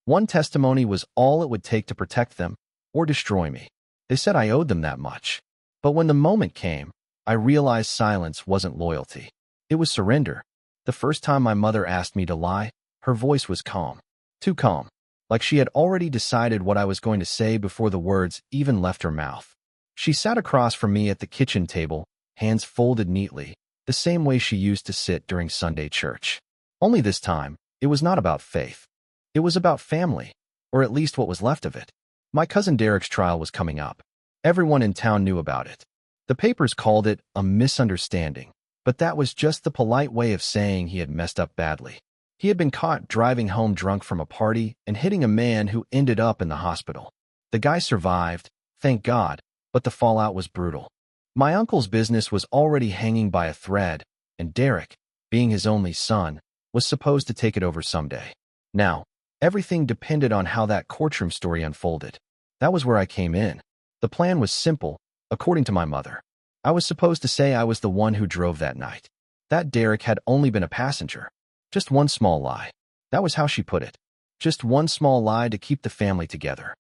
One testimony was all it would take to protect them or destroy me. They said I owed them that much. But when the moment came, I realized silence wasn't loyalty. It was surrender. The first time my mother asked me to lie, her voice was calm. Too calm. Like she had already decided what I was going to say before the words even left her mouth. She sat across from me at the kitchen table, hands folded neatly, the same way she used to sit during Sunday church. Only this time, it was not about faith. It was about family, or at least what was left of it. My cousin Derek's trial was coming up. Everyone in town knew about it. The papers called it a misunderstanding, but that was just the polite way of saying he had messed up badly. He had been caught driving home drunk from a party and hitting a man who ended up in the hospital. The guy survived, thank God, but the fallout was brutal. My uncle's business was already hanging by a thread, and Derek, being his only son, was supposed to take it over someday. Now, everything depended on how that courtroom story unfolded. That was where I came in. The plan was simple, according to my mother. I was supposed to say I was the one who drove that night. That Derek had only been a passenger. Just one small lie. That was how she put it. Just one small lie to keep the family together.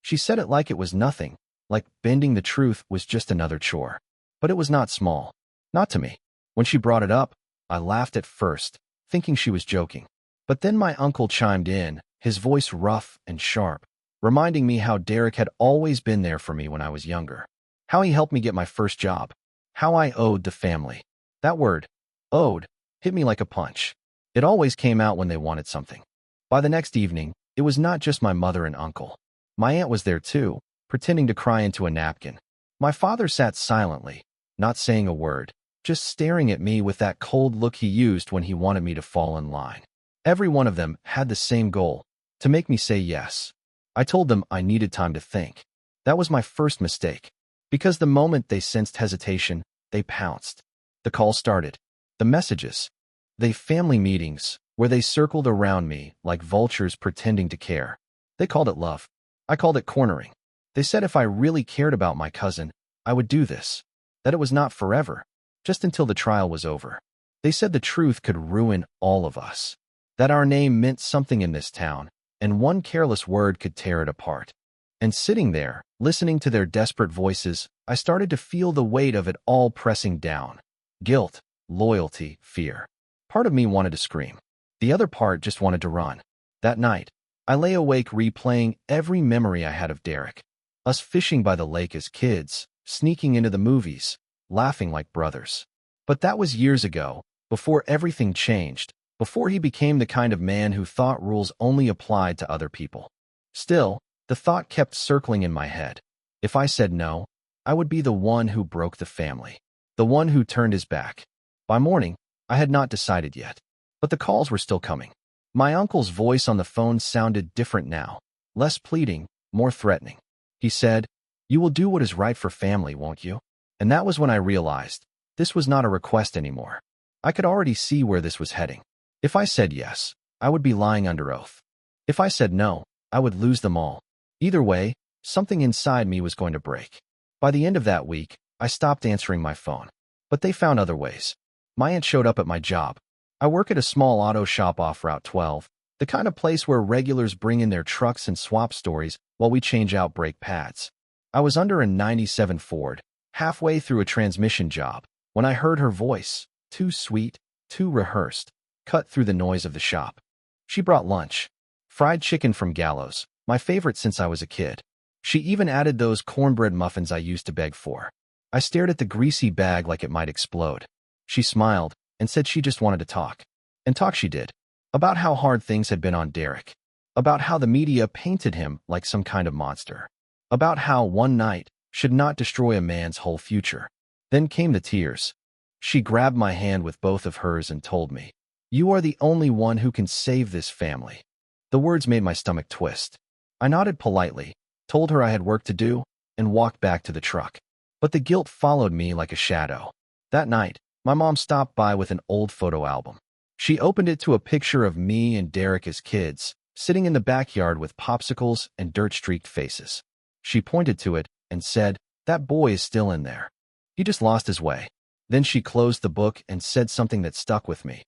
She said it like it was nothing, like bending the truth was just another chore. But it was not small. Not to me. When she brought it up, I laughed at first, thinking she was joking. But then my uncle chimed in, his voice rough and sharp, reminding me how Derek had always been there for me when I was younger. How he helped me get my first job. How I owed the family. That word, owed, hit me like a punch. It always came out when they wanted something. By the next evening, it was not just my mother and uncle. My aunt was there too, pretending to cry into a napkin. My father sat silently, not saying a word, just staring at me with that cold look he used when he wanted me to fall in line. Every one of them had the same goal, to make me say yes. I told them I needed time to think. That was my first mistake. Because the moment they sensed hesitation, they pounced. The call started. The messages. The family meetings, where they circled around me like vultures pretending to care. They called it love. I called it cornering. They said if I really cared about my cousin, I would do this. That it was not forever, just until the trial was over. They said the truth could ruin all of us. That our name meant something in this town, and one careless word could tear it apart. And sitting there, listening to their desperate voices, I started to feel the weight of it all pressing down. Guilt, loyalty, fear. Part of me wanted to scream. The other part just wanted to run. That night, I lay awake replaying every memory I had of Derek. Us fishing by the lake as kids, sneaking into the movies, laughing like brothers. But that was years ago, before everything changed, before he became the kind of man who thought rules only applied to other people. Still, the thought kept circling in my head. If I said no, I would be the one who broke the family. The one who turned his back. By morning, I had not decided yet. But the calls were still coming. My uncle's voice on the phone sounded different now. Less pleading, more threatening. He said, "You will do what is right for family, won't you?" And that was when I realized, this was not a request anymore. I could already see where this was heading. If I said yes, I would be lying under oath. If I said no, I would lose them all. Either way, something inside me was going to break. By the end of that week, I stopped answering my phone. But they found other ways. My aunt showed up at my job. I work at a small auto shop off Route 12, the kind of place where regulars bring in their trucks and swap stories while we change out brake pads. I was under a '97 Ford, halfway through a transmission job, when I heard her voice, too sweet, too rehearsed, cut through the noise of the shop. She brought lunch. Fried chicken from Gallows, my favorite since I was a kid. She even added those cornbread muffins I used to beg for. I stared at the greasy bag like it might explode. She smiled and said she just wanted to talk. And talk she did. About how hard things had been on Derek. About how the media painted him like some kind of monster. About how one night should not destroy a man's whole future. Then came the tears. She grabbed my hand with both of hers and told me, "You are the only one who can save this family." The words made my stomach twist. I nodded politely, told her I had work to do, and walked back to the truck. But the guilt followed me like a shadow. That night, my mom stopped by with an old photo album. She opened it to a picture of me and Derek as kids, sitting in the backyard with popsicles and dirt-streaked faces. She pointed to it and said, "That boy is still in there. He just lost his way." Then she closed the book and said something that stuck with me.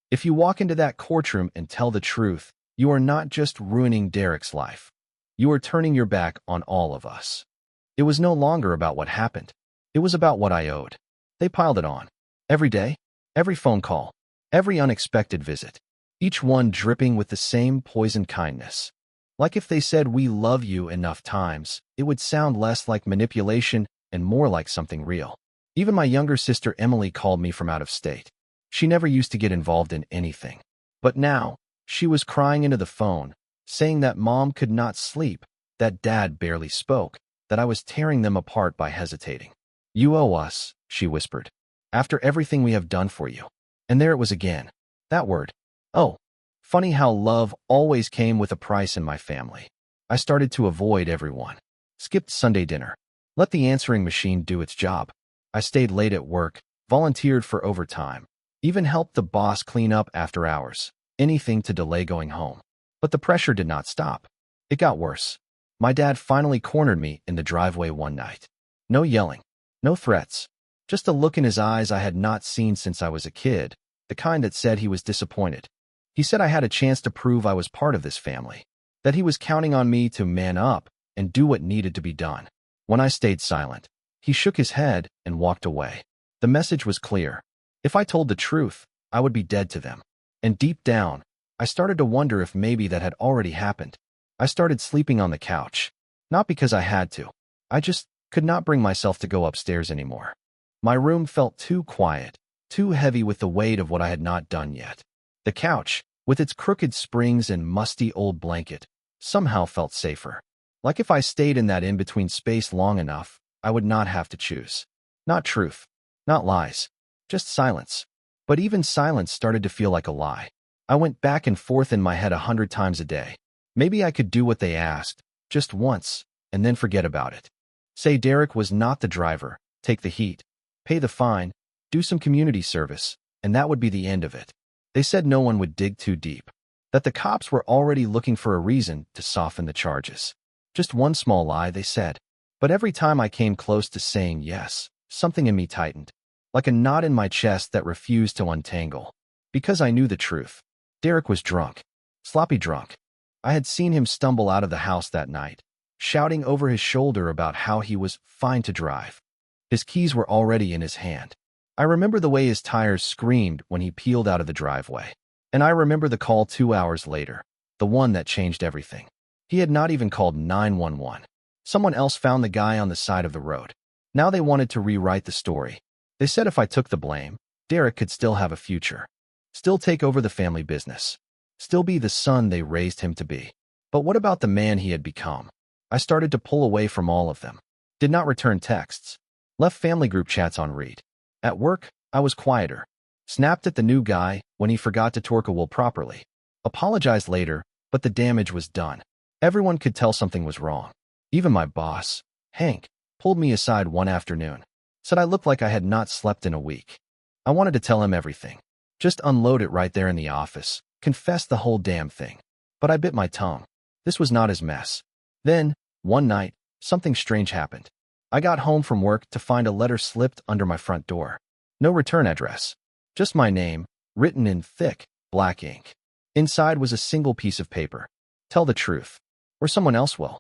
"If you walk into that courtroom and tell the truth, You are not just ruining Derek's life. You are turning your back on all of us. It was no longer about what happened. It was about what I owed. They piled it on. Every day, every phone call, every unexpected visit, each one dripping with the same poisoned kindness. Like if they said we love you enough times, it would sound less like manipulation and more like something real. Even my younger sister Emily called me from out of state. She never used to get involved in anything. But now, she was crying into the phone, saying that mom could not sleep, that dad barely spoke, that I was tearing them apart by hesitating. You owe us, she whispered, after everything we have done for you. And there it was again. That word. Oh, funny how love always came with a price in my family. I started to avoid everyone. Skipped Sunday dinner. Let the answering machine do its job. I stayed late at work, volunteered for overtime, even helped the boss clean up after hours, anything to delay going home. But the pressure did not stop. It got worse. My dad finally cornered me in the driveway one night. No yelling, no threats, just a look in his eyes I had not seen since I was a kid, the kind that said he was disappointed. He said I had a chance to prove I was part of this family, that he was counting on me to man up and do what needed to be done. When I stayed silent, he shook his head and walked away. The message was clear. If I told the truth, I would be dead to them. And deep down, I started to wonder if maybe that had already happened. I started sleeping on the couch. Not because I had to. I just could not bring myself to go upstairs anymore. My room felt too quiet, too heavy with the weight of what I had not done yet. The couch, with its crooked springs and musty old blanket, somehow felt safer. Like if I stayed in that in-between space long enough, I would not have to choose. Not truth, not lies, just silence. But even silence started to feel like a lie. I went back and forth in my head 100 times a day. Maybe I could do what they asked, just once, and then forget about it. Say Derek was not the driver, take the heat, pay the fine, do some community service, and that would be the end of it. They said no one would dig too deep, that the cops were already looking for a reason to soften the charges. Just one small lie, they said. But every time I came close to saying yes, something in me tightened, like a knot in my chest that refused to untangle. Because I knew the truth. Derek was drunk. Sloppy drunk. I had seen him stumble out of the house that night, shouting over his shoulder about how he was fine to drive. His keys were already in his hand. I remember the way his tires screamed when he peeled out of the driveway. And I remember the call 2 hours later, the one that changed everything. He had not even called 911. Someone else found the guy on the side of the road. Now they wanted to rewrite the story. They said if I took the blame, Derek could still have a future. Still take over the family business. Still be the son they raised him to be. But what about the man he had become? I started to pull away from all of them. Did not return texts. Left family group chats on read. At work, I was quieter. Snapped at the new guy when he forgot to torque a wool properly. Apologized later, but the damage was done. Everyone could tell something was wrong. Even my boss, Hank, pulled me aside one afternoon. Said I looked like I had not slept in a week. I wanted to tell him everything. Just unload it right there in the office. Confess the whole damn thing. But I bit my tongue. This was not his mess. Then, one night, something strange happened. I got home from work to find a letter slipped under my front door. No return address. Just my name, written in thick, black ink. Inside was a single piece of paper. Tell the truth, or someone else will.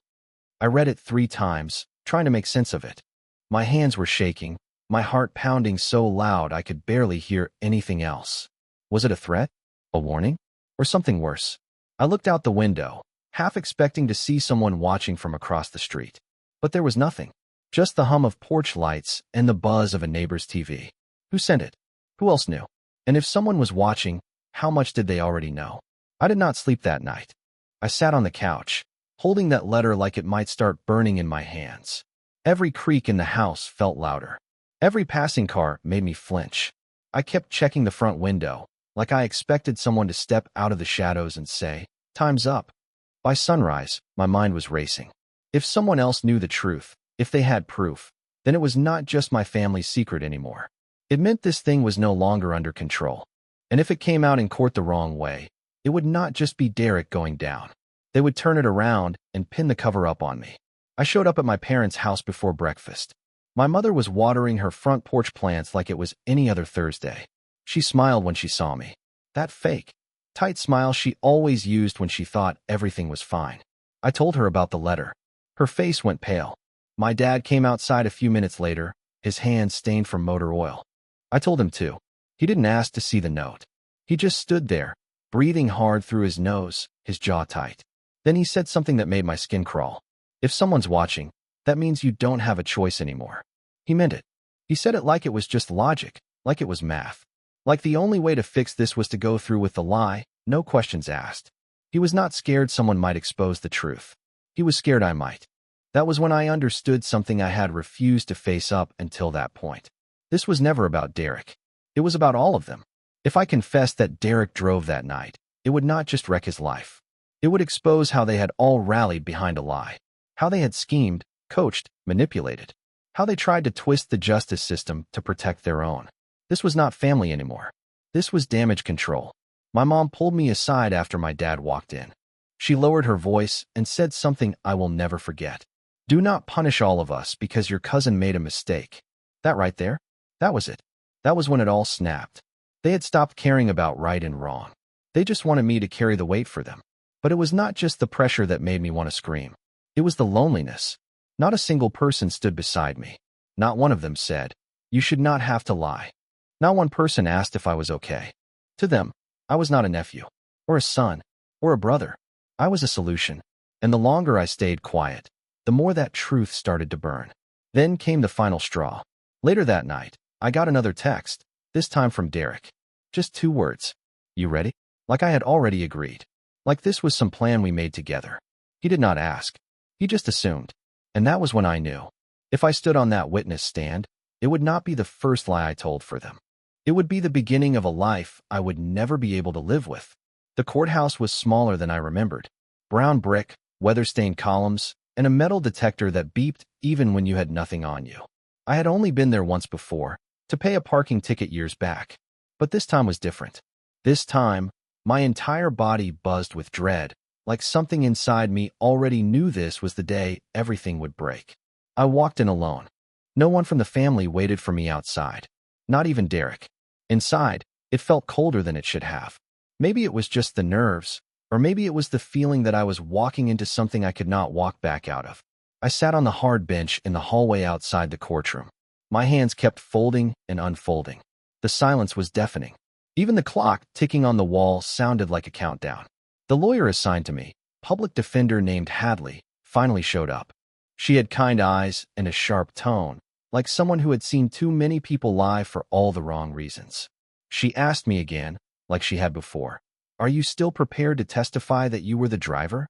I read it 3 times, trying to make sense of it. My hands were shaking, my heart pounding so loud I could barely hear anything else. Was it a threat? A warning? Or something worse? I looked out the window, half expecting to see someone watching from across the street. But there was nothing. Just the hum of porch lights and the buzz of a neighbor's TV. Who sent it? Who else knew? And if someone was watching, how much did they already know? I did not sleep that night. I sat on the couch, holding that letter like it might start burning in my hands. Every creak in the house felt louder. Every passing car made me flinch. I kept checking the front window, like I expected someone to step out of the shadows and say, "Time's up." By sunrise, my mind was racing. If someone else knew the truth, if they had proof, then it was not just my family's secret anymore. It meant this thing was no longer under control. And if it came out in court the wrong way, it would not just be Derek going down. They would turn it around and pin the cover up on me. I showed up at my parents' house before breakfast. My mother was watering her front porch plants like it was any other Thursday. She smiled when she saw me. That fake. tight smile she always used when she thought everything was fine. I told her about the letter. Her face went pale. My dad came outside a few minutes later, his hands stained from motor oil. I told him too. He didn't ask to see the note. He just stood there, breathing hard through his nose, his jaw tight. Then he said something that made my skin crawl. If someone's watching, that means you don't have a choice anymore. He meant it. He said it like it was just logic, like it was math. Like the only way to fix this was to go through with the lie, no questions asked. He was not scared someone might expose the truth. He was scared I might. That was when I understood something I had refused to face up until that point. This was never about Derek. It was about all of them. If I confessed that Derek drove that night, it would not just wreck his life. It would expose how they had all rallied behind a lie, how they had schemed, coached, manipulated, how they tried to twist the justice system to protect their own. This was not family anymore. This was damage control. My mom pulled me aside after my dad walked in. She lowered her voice and said something I will never forget. Do not punish all of us because your cousin made a mistake. That right there? That was it. That was when it all snapped. They had stopped caring about right and wrong. They just wanted me to carry the weight for them. But it was not just the pressure that made me want to scream. It was the loneliness. Not a single person stood beside me. Not one of them said, "You should not have to lie." Not one person asked if I was okay. To them, I was not a nephew, or a son, or a brother. I was a solution. And the longer I stayed quiet, the more that truth started to burn. Then came the final straw. Later that night, I got another text, this time from Derek. Just 2 words. "You ready?" Like I had already agreed. Like this was some plan we made together. He did not ask. He just assumed. And that was when I knew. If I stood on that witness stand, it would not be the first lie I told for them. It would be the beginning of a life I would never be able to live with. The courthouse was smaller than I remembered. Brown brick, weather-stained columns, and a metal detector that beeped even when you had nothing on you. I had only been there once before, to pay a parking ticket years back. But this time was different. This time, my entire body buzzed with dread, like something inside me already knew this was the day everything would break. I walked in alone. No one from the family waited for me outside. Not even Derek. Inside, it felt colder than it should have. Maybe it was just the nerves, or maybe it was the feeling that I was walking into something I could not walk back out of. I sat on the hard bench in the hallway outside the courtroom. My hands kept folding and unfolding. The silence was deafening. Even the clock ticking on the wall sounded like a countdown. The lawyer assigned to me, public defender named Hadley, finally showed up. She had kind eyes and a sharp tone, like someone who had seen too many people lie for all the wrong reasons. She asked me again, like she had before, "Are you still prepared to testify that you were the driver?"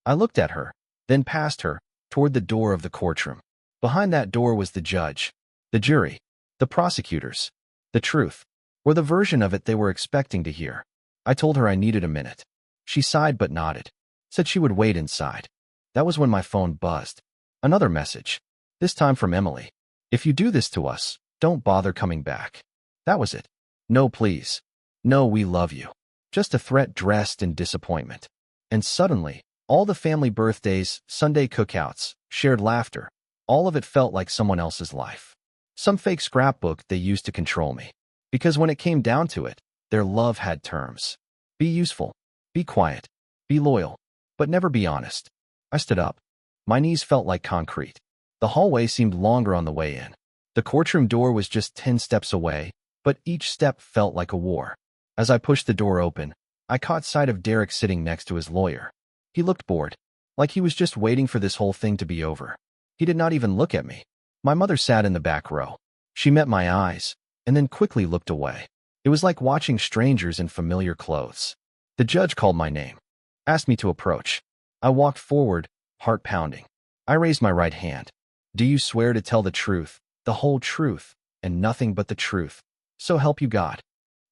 I looked at her, then past her, toward the door of the courtroom. Behind that door was the judge, the jury, the prosecutors, the truth, or the version of it they were expecting to hear. I told her I needed a minute. She sighed but nodded, said she would wait inside. That was when my phone buzzed. Another message, this time from Emily. "If you do this to us, don't bother coming back." That was it. No please. No we love you. Just a threat dressed in disappointment. And suddenly, all the family birthdays, Sunday cookouts, shared laughter, all of it felt like someone else's life. Some fake scrapbook they used to control me. Because when it came down to it, their love had terms. Be useful. Be quiet. Be loyal. But never be honest. I stood up. My knees felt like concrete. The hallway seemed longer on the way in. The courtroom door was just 10 steps away, but each step felt like a war. As I pushed the door open, I caught sight of Derek sitting next to his lawyer. He looked bored, like he was just waiting for this whole thing to be over. He did not even look at me. My mother sat in the back row. She met my eyes, and then quickly looked away. It was like watching strangers in familiar clothes. The judge called my name, asked me to approach. I walked forward, heart pounding. I raised my right hand. "Do you swear to tell the truth, the whole truth, and nothing but the truth? So help you God."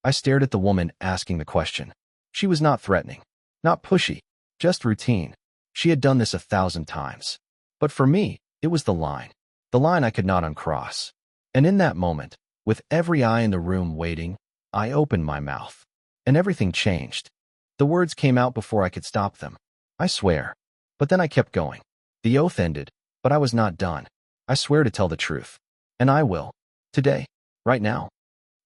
I stared at the woman asking the question. She was not threatening, not pushy, just routine. She had done this 1,000 times. But for me, it was the line I could not uncross. And in that moment, with every eye in the room waiting, I opened my mouth. And everything changed. The words came out before I could stop them. "I swear." But then I kept going. The oath ended, but I was not done. "I swear to tell the truth. And I will. Today. Right now."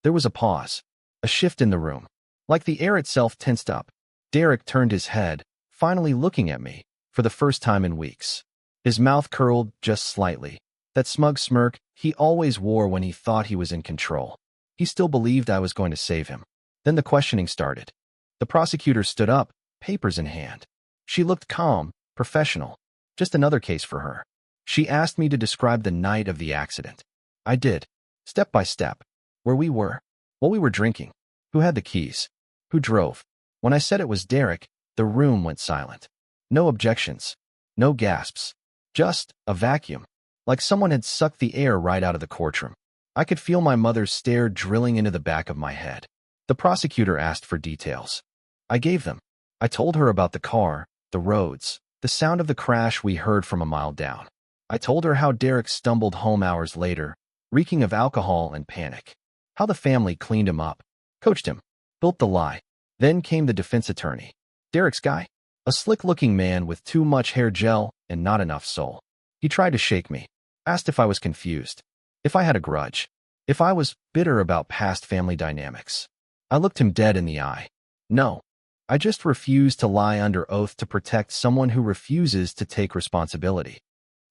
There was a pause. A shift in the room. Like the air itself tensed up. Derek turned his head, finally looking at me, for the first time in weeks. His mouth curled just slightly. That smug smirk he always wore when he thought he was in control. He still believed I was going to save him. Then the questioning started. The prosecutor stood up, papers in hand. She looked calm, professional. Just another case for her. She asked me to describe the night of the accident. I did, step by step. Where we were, what we were drinking, who had the keys, who drove. When I said it was Derek, the room went silent. No objections, no gasps, just a vacuum, like someone had sucked the air right out of the courtroom. I could feel my mother's stare drilling into the back of my head. The prosecutor asked for details. I gave them. I told her about the car, the roads, the sound of the crash we heard from a mile down. I told her how Derek stumbled home hours later, reeking of alcohol and panic. How the family cleaned him up, coached him, built the lie. Then came the defense attorney. Derek's guy, a slick-looking man with too much hair gel and not enough soul. He tried to shake me, asked if I was confused, if I had a grudge, if I was bitter about past family dynamics. I looked him dead in the eye. No, I just refuse to lie under oath to protect someone who refuses to take responsibility.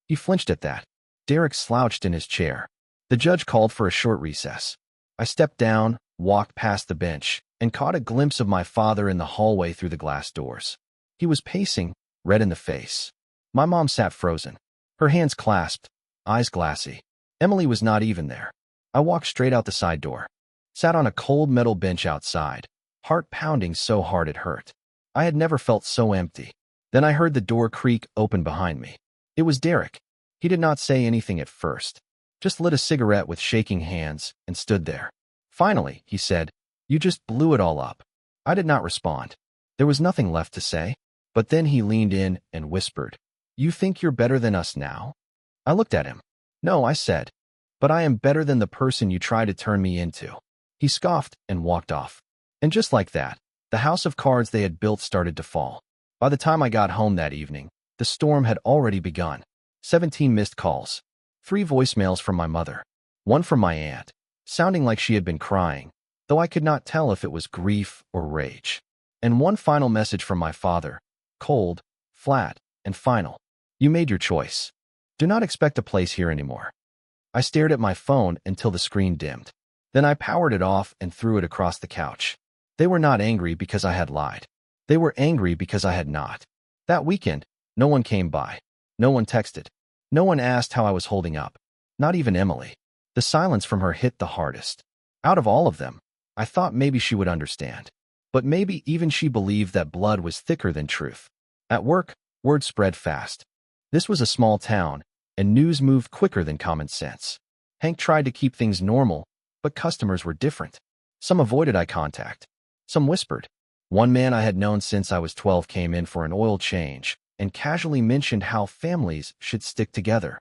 He flinched at that. Derek slouched in his chair. The judge called for a short recess. I stepped down, walked past the bench, and caught a glimpse of my father in the hallway through the glass doors. He was pacing, red in the face. My mom sat frozen, her hands clasped, eyes glassy. Emily was not even there. I walked straight out the side door, sat on a cold metal bench outside, heart pounding so hard it hurt. I had never felt so empty. Then I heard the door creak open behind me. It was Derek. He did not say anything at first, just lit a cigarette with shaking hands and stood there. Finally, he said, "You just blew it all up." I did not respond. There was nothing left to say. But then he leaned in and whispered, "You think you're better than us now?" I looked at him. "No," I said, "but I am better than the person you try to turn me into." He scoffed and walked off. And just like that, the house of cards they had built started to fall. By the time I got home that evening, the storm had already begun. 17 missed calls, 3 voicemails from my mother, 1 from my aunt, sounding like she had been crying, though I could not tell if it was grief or rage, and 1 final message from my father, cold, flat, and final. "You made your choice. Do not expect a place here anymore." I stared at my phone until the screen dimmed. Then I powered it off and threw it across the couch. They were not angry because I had lied. They were angry because I had not. That weekend, no one came by. No one texted. No one asked how I was holding up. Not even Emily. The silence from her hit the hardest. Out of all of them, I thought maybe she would understand. But maybe even she believed that blood was thicker than truth. At work, word spread fast. This was a small town, and news moved quicker than common sense. Hank tried to keep things normal, but customers were different. Some avoided eye contact. Some whispered. One man I had known since I was 12 came in for an oil change and casually mentioned how families should stick together.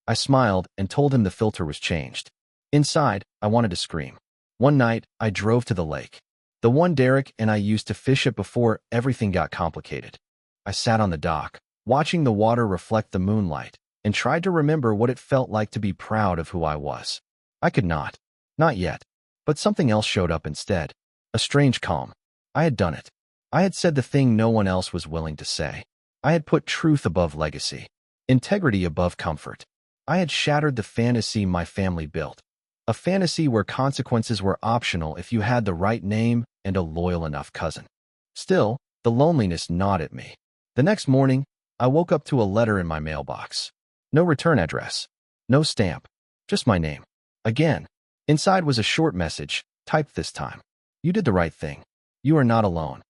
I smiled and told him the filter was changed. Inside, I wanted to scream. One night, I drove to the lake. The one Derek and I used to fish at before everything got complicated. I sat on the dock, watching the water reflect the moonlight, and tried to remember what it felt like to be proud of who I was. I could not. Not yet. But something else showed up instead. A strange calm. I had done it. I had said the thing no one else was willing to say. I had put truth above legacy, integrity above comfort. I had shattered the fantasy my family built. A fantasy where consequences were optional if you had the right name and a loyal enough cousin. Still, the loneliness gnawed at me. The next morning, I woke up to a letter in my mailbox. No return address. No stamp. Just my name. Again. Inside was a short message, typed this time. "You did the right thing. You are not alone."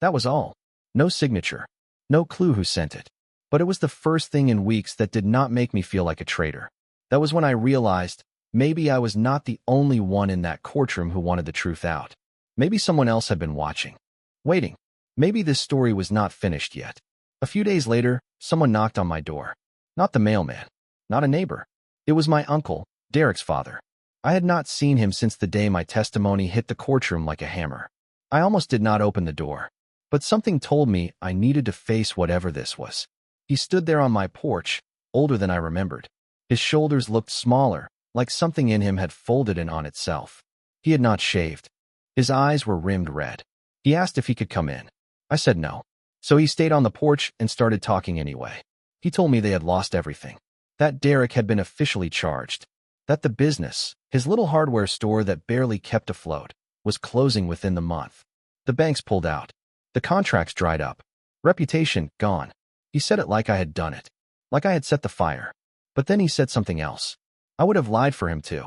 That was all. No signature. No clue who sent it. But it was the first thing in weeks that did not make me feel like a traitor. That was when I realized maybe I was not the only one in that courtroom who wanted the truth out. Maybe someone else had been watching. Waiting. Maybe this story was not finished yet. A few days later, someone knocked on my door. Not the mailman. Not a neighbor. It was my uncle, Derek's father. I had not seen him since the day my testimony hit the courtroom like a hammer. I almost did not open the door. But something told me I needed to face whatever this was. He stood there on my porch, older than I remembered. His shoulders looked smaller, like something in him had folded in on itself. He had not shaved. His eyes were rimmed red. He asked if he could come in. I said no. So he stayed on the porch and started talking anyway. He told me they had lost everything. That Derek had been officially charged. That the business, his little hardware store that barely kept afloat, was closing within the month. The banks pulled out. The contracts dried up. Reputation gone. He said it like I had done it. Like I had set the fire. But then he said something else. I would have lied for him too.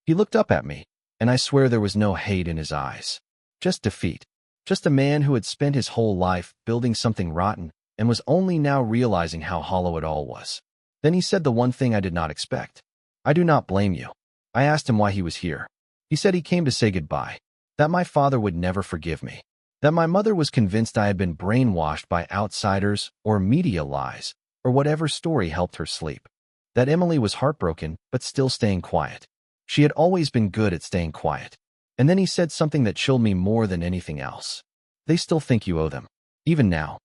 He looked up at me, and I swear there was no hate in his eyes. Just defeat. Just a man who had spent his whole life building something rotten and was only now realizing how hollow it all was. Then he said the one thing I did not expect. I do not blame you. I asked him why he was here. He said he came to say goodbye. That my father would never forgive me. That my mother was convinced I had been brainwashed by outsiders or media lies or whatever story helped her sleep. That Emily was heartbroken but still staying quiet. She had always been good at staying quiet. And then he said something that chilled me more than anything else. They still think you owe them. Even now.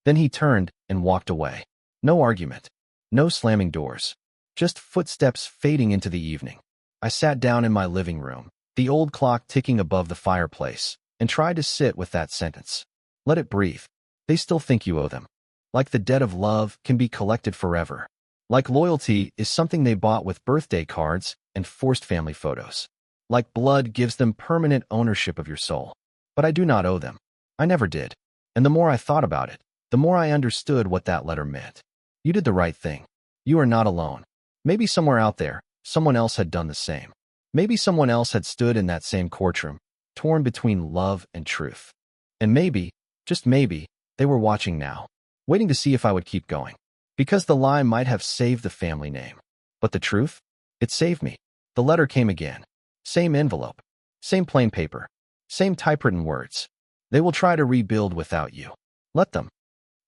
Then he turned and walked away. No argument. No slamming doors. Just footsteps fading into the evening. I sat down in my living room, the old clock ticking above the fireplace, and tried to sit with that sentence. Let it breathe. They still think you owe them. Like the debt of love can be collected forever. Like loyalty is something they bought with birthday cards and forced family photos. Like blood gives them permanent ownership of your soul. But I do not owe them. I never did. And the more I thought about it, the more I understood what that letter meant. You did the right thing. You are not alone. Maybe somewhere out there, someone else had done the same. Maybe someone else had stood in that same courtroom, torn between love and truth. And maybe, just maybe, they were watching now, waiting to see if I would keep going. Because the lie might have saved the family name. But the truth? It saved me. The letter came again. Same envelope. Same plain paper. Same typewritten words. They will try to rebuild without you. Let them.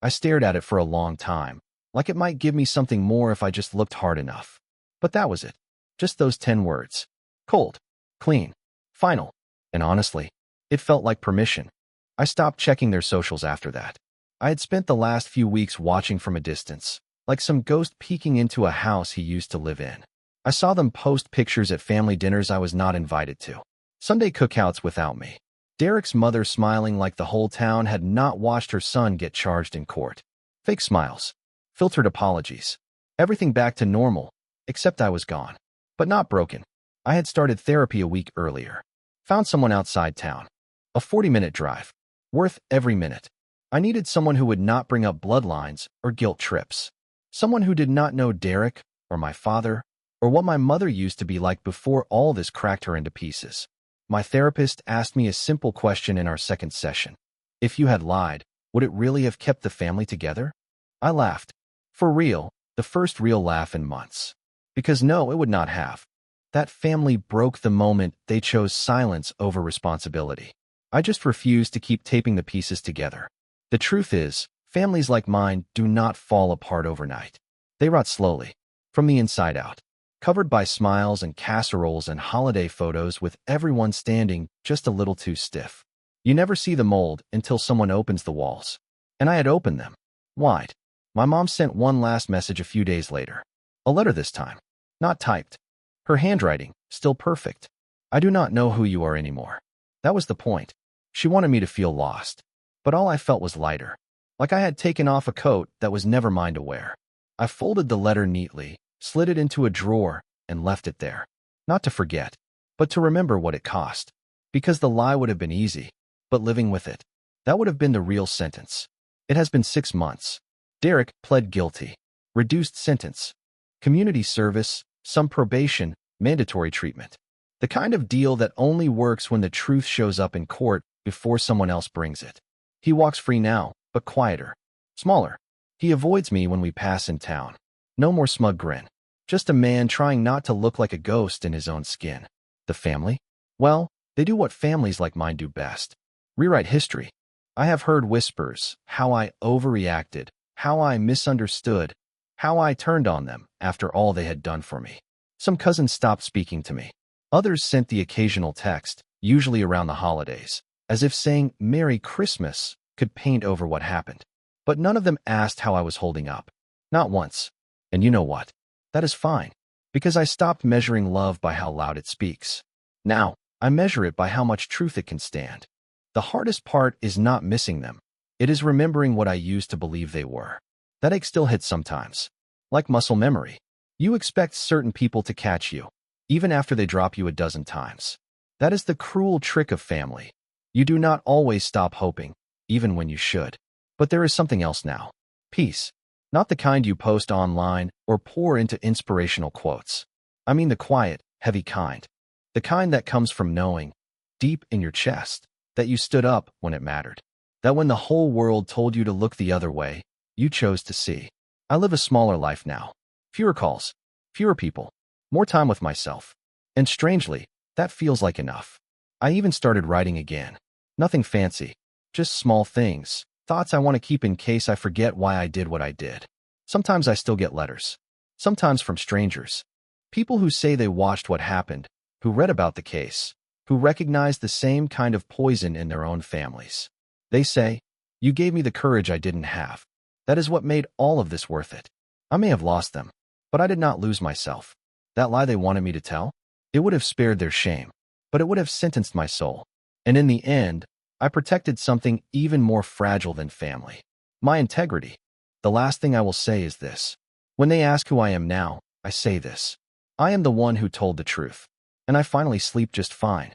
I stared at it for a long time, like it might give me something more if I just looked hard enough. But that was it. Just those 10 words. Cold. Clean. Final. And honestly, it felt like permission. I stopped checking their socials after that. I had spent the last few weeks watching from a distance, like some ghost peeking into a house he used to live in. I saw them post pictures at family dinners I was not invited to. Sunday cookouts without me. Derek's mother smiling like the whole town had not watched her son get charged in court. Fake smiles. Filtered apologies. Everything back to normal, except I was gone. But not broken. I had started therapy a week earlier. Found someone outside town. A 40-minute drive. Worth every minute. I needed someone who would not bring up bloodlines or guilt trips. Someone who did not know Derek or my father or what my mother used to be like before all this cracked her into pieces. My therapist asked me a simple question in our second session. If you had lied, would it really have kept the family together? I laughed. For real, the first real laugh in months. Because no, it would not have. That family broke the moment they chose silence over responsibility. I just refused to keep taping the pieces together. The truth is, families like mine do not fall apart overnight. They rot slowly, from the inside out. Covered by smiles and casseroles and holiday photos with everyone standing just a little too stiff. You never see the mold until someone opens the walls. And I had opened them. Wide. My mom sent one last message a few days later. A letter this time. Not typed. Her handwriting, still perfect. I do not know who you are anymore. That was the point. She wanted me to feel lost. But all I felt was lighter. Like I had taken off a coat that was never mine to wear. I folded the letter neatly, slid it into a drawer, and left it there. Not to forget, but to remember what it cost. Because the lie would have been easy, but living with it, that would have been the real sentence. It has been 6 months. Derek pled guilty. Reduced sentence. Community service, some probation, mandatory treatment. The kind of deal that only works when the truth shows up in court before someone else brings it. He walks free now, but quieter. Smaller. He avoids me when we pass in town. No more smug grin. Just a man trying not to look like a ghost in his own skin. The family? Well, they do what families like mine do best. Rewrite history. I have heard whispers, how I overreacted, how I misunderstood, how I turned on them after all they had done for me. Some cousins stopped speaking to me. Others sent the occasional text, usually around the holidays, as if saying Merry Christmas could paint over what happened. But none of them asked how I was holding up. Not once. And you know what? That is fine, because I stopped measuring love by how loud it speaks. Now, I measure it by how much truth it can stand. The hardest part is not missing them. It is remembering what I used to believe they were. That ache still hits sometimes. Like muscle memory. You expect certain people to catch you, even after they drop you a dozen times. That is the cruel trick of family. You do not always stop hoping, even when you should. But there is something else now. Peace. Not the kind you post online or pour into inspirational quotes. I mean the quiet, heavy kind. The kind that comes from knowing, deep in your chest, that you stood up when it mattered. That when the whole world told you to look the other way, you chose to see. I live a smaller life now. Fewer calls, fewer people, more time with myself. And strangely, that feels like enough. I even started writing again. Nothing fancy, just small things, thoughts I want to keep in case I forget why I did what I did. Sometimes I still get letters. Sometimes from strangers. People who say they watched what happened, who read about the case, who recognize the same kind of poison in their own families. They say, "You gave me the courage I didn't have. That is what made all of this worth it." I may have lost them, but I did not lose myself. That lie they wanted me to tell? It would have spared their shame, but it would have sentenced my soul. And in the end, I protected something even more fragile than family. My integrity. The last thing I will say is this. When they ask who I am now, I say this. I am the one who told the truth. And I finally sleep just fine.